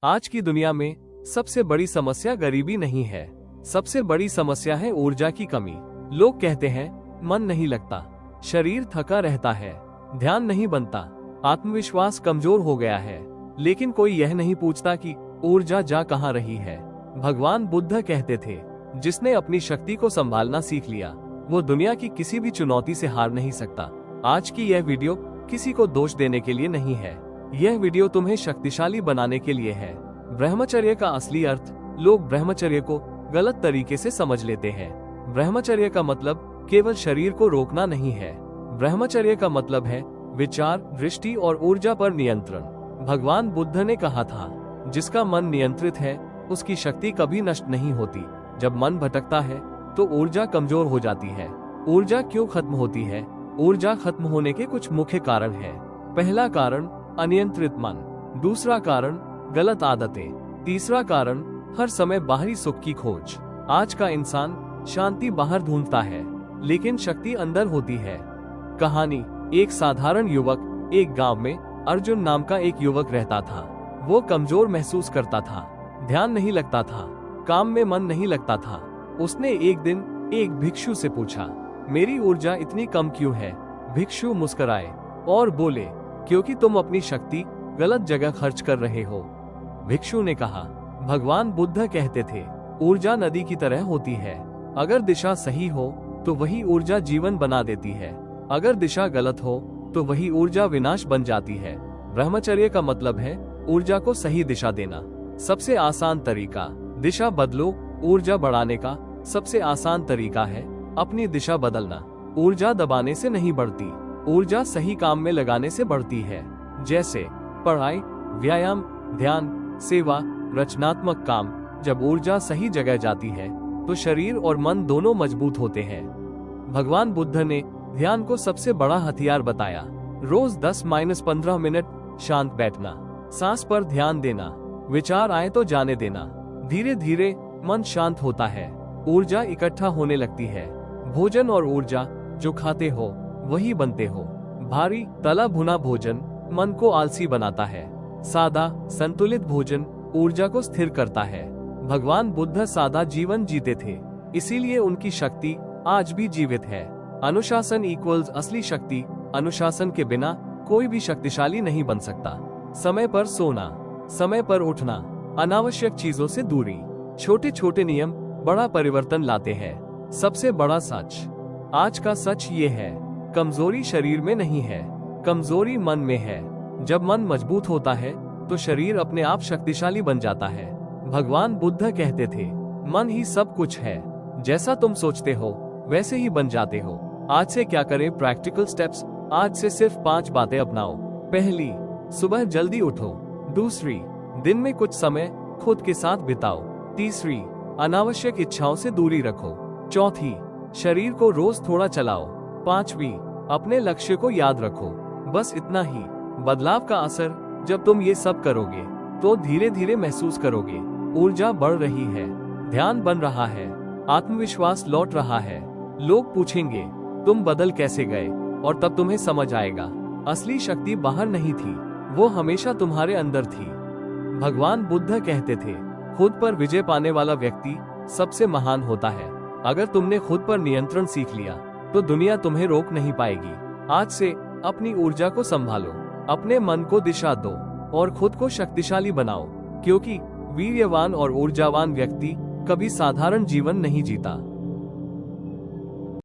आज की दुनिया में सबसे बड़ी समस्या गरीबी नहीं है, सबसे बड़ी समस्या है ऊर्जा की कमी। लोग कहते हैं मन नहीं लगता, शरीर थका रहता है, ध्यान नहीं बनता, आत्मविश्वास कमजोर हो गया है। लेकिन कोई यह नहीं पूछता कि ऊर्जा जा कहाँ रही है। भगवान बुद्ध कहते थे, जिसने अपनी शक्ति को संभालना सीख लिया वो दुनिया की किसी भी चुनौती से हार नहीं सकता। आज की यह वीडियो किसी को दोष देने के लिए नहीं है, यह वीडियो तुम्हें शक्तिशाली बनाने के लिए है। ब्रह्मचर्य का असली अर्थ लोग ब्रह्मचर्य को गलत तरीके से समझ लेते हैं। ब्रह्मचर्य का मतलब केवल शरीर को रोकना नहीं है, ब्रह्मचर्य का मतलब है विचार, दृष्टि और ऊर्जा पर नियंत्रण। भगवान बुद्ध ने कहा था, जिसका मन नियंत्रित है उसकी शक्ति कभी नष्ट नहीं होती। जब मन भटकता है तो ऊर्जा कमजोर हो जाती है। ऊर्जा क्यों खत्म होती है? ऊर्जा खत्म होने के कुछ मुख्य कारण हैं। पहला कारण अनियंत्रित मन, दूसरा कारण गलत आदतें, तीसरा कारण हर समय बाहरी सुख की खोज। आज का इंसान शांति बाहर ढूंढता है लेकिन शक्ति अंदर होती है। कहानी, एक साधारण युवक, एक गांव में अर्जुन नाम का एक युवक रहता था। वो कमजोर महसूस करता था, ध्यान नहीं लगता था, काम में मन नहीं लगता था। उसने एक दिन एक भिक्षु से पूछा, मेरी ऊर्जा इतनी कम क्यों है? भिक्षु मुस्कुराए और बोले, क्योंकि तुम अपनी शक्ति गलत जगह खर्च कर रहे हो। भिक्षु ने कहा, भगवान बुद्ध कहते थे, ऊर्जा नदी की तरह होती है, अगर दिशा सही हो तो वही ऊर्जा जीवन बना देती है, अगर दिशा गलत हो तो वही ऊर्जा विनाश बन जाती है। ब्रह्मचर्य का मतलब है ऊर्जा को सही दिशा देना। सबसे आसान तरीका, दिशा बदलो। ऊर्जा बढ़ाने का सबसे आसान तरीका है अपनी दिशा बदलना। ऊर्जा दबाने से नहीं बढ़ती, ऊर्जा सही काम में लगाने से बढ़ती है। जैसे पढ़ाई, व्यायाम, ध्यान, सेवा, रचनात्मक काम। जब ऊर्जा सही जगह जाती है तो शरीर और मन दोनों मजबूत होते हैं। भगवान बुद्ध ने ध्यान को सबसे बड़ा हथियार बताया। रोज 10-15 मिनट शांत बैठना, सांस पर ध्यान देना, विचार आए तो जाने देना। धीरे धीरे मन शांत होता है, ऊर्जा इकट्ठा होने लगती है। भोजन और ऊर्जा, जो खाते हो वही बनते हो। भारी तला भुना भोजन मन को आलसी बनाता है, सादा संतुलित भोजन ऊर्जा को स्थिर करता है। भगवान बुद्ध सादा जीवन जीते थे, इसीलिए उनकी शक्ति आज भी जीवित है। अनुशासन इक्वल्स असली शक्ति। अनुशासन के बिना कोई भी शक्तिशाली नहीं बन सकता। समय पर सोना, समय पर उठना, अनावश्यक चीजों से दूरी। छोटे छोटे नियम बड़ा परिवर्तन लाते हैं। सबसे बड़ा सच, आज का सच ये है, कमजोरी शरीर में नहीं है, कमजोरी मन में है। जब मन मजबूत होता है तो शरीर अपने आप शक्तिशाली बन जाता है। भगवान बुद्ध कहते थे, मन ही सब कुछ है, जैसा तुम सोचते हो वैसे ही बन जाते हो। आज से क्या करें? Practical steps. आज से सिर्फ 5 बातें अपनाओ। पहली, सुबह जल्दी उठो। दूसरी, दिन में कुछ समय खुद के साथ बिताओ। तीसरी, अनावश्यक इच्छाओं से दूरी रखो। चौथी, शरीर को रोज थोड़ा चलाओ। पांचवी, अपने लक्ष्य को याद रखो। बस इतना ही। बदलाव का असर जब तुम ये सब करोगे तो धीरे धीरे महसूस करोगे, ऊर्जा बढ़ रही है, ध्यान बन रहा है, आत्मविश्वास लौट रहा है। लोग पूछेंगे, तुम बदल कैसे गए? और तब तुम्हें समझ आएगा, असली शक्ति बाहर नहीं थी, वो हमेशा तुम्हारे अंदर थी। भगवान बुद्ध कहते थे, खुद पर विजय पाने वाला व्यक्ति सबसे महान होता है। अगर तुमने खुद पर नियंत्रण सीख लिया तो दुनिया तुम्हें रोक नहीं पाएगी। आज से अपनी ऊर्जा को संभालो, अपने मन को दिशा दो और खुद को शक्तिशाली बनाओ, क्योंकि वीर्यवान और ऊर्जावान व्यक्ति कभी साधारण जीवन नहीं जीता।